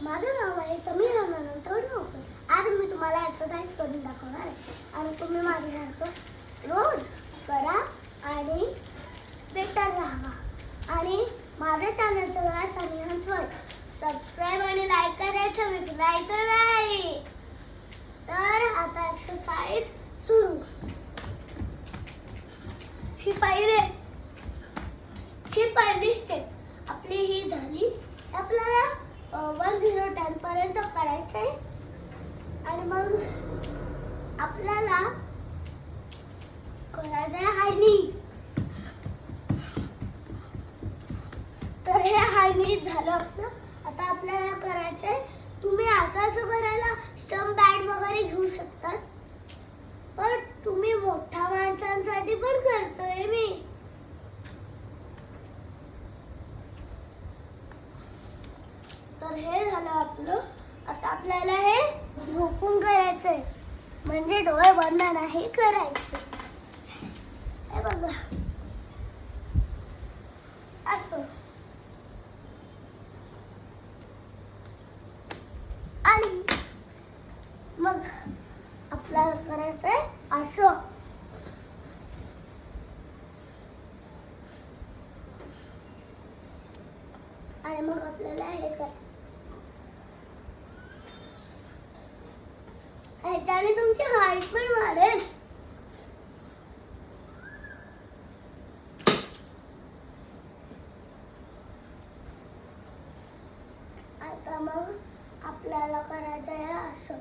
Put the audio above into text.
माझं नाव आहे समीर अनंत टोडकर। आज मी तुम्हाला एक्सरसाइज करून दाखवणार आहे आणि तुम्ही माझ्यासारखं रोज करा आणि बेटर राहा। आणि माझ्या चॅनलचं नाव आहे समीर वर्ल्ड। सबस्क्राइब आणि लाईक करायचं विसरायचं नाही। तर आता एक्सरसाइज सुरू। ही पहिली स्टेप आपली ही झाली। आपल्याला 1 0 10 पर्यंत करायचं आहे आणि मग आपल्याला करायचं आहे हाय नी। तर हे हाय नी झालं आपलं। आता आपल्याला करायचं आहे, तुम्ही असं करायला स्टंप बॅट वगैरे घेऊ शकतात, पण तुम्ही मोठ्या माणसांसाठी पण करतोय मी। तर हे झालं आपलं। आता आपल्याला हे झोपून करायचंय, म्हणजे डोळे बंद नाही करायचे। हे बघा असं, आणि मग आपल्याला करायचंय असं। आणि मग आपल्याला हे करायचं। ह्याच्याने तुमची हाईट पण वाढेल। आता मग आपल्याला करायचं आहे असं।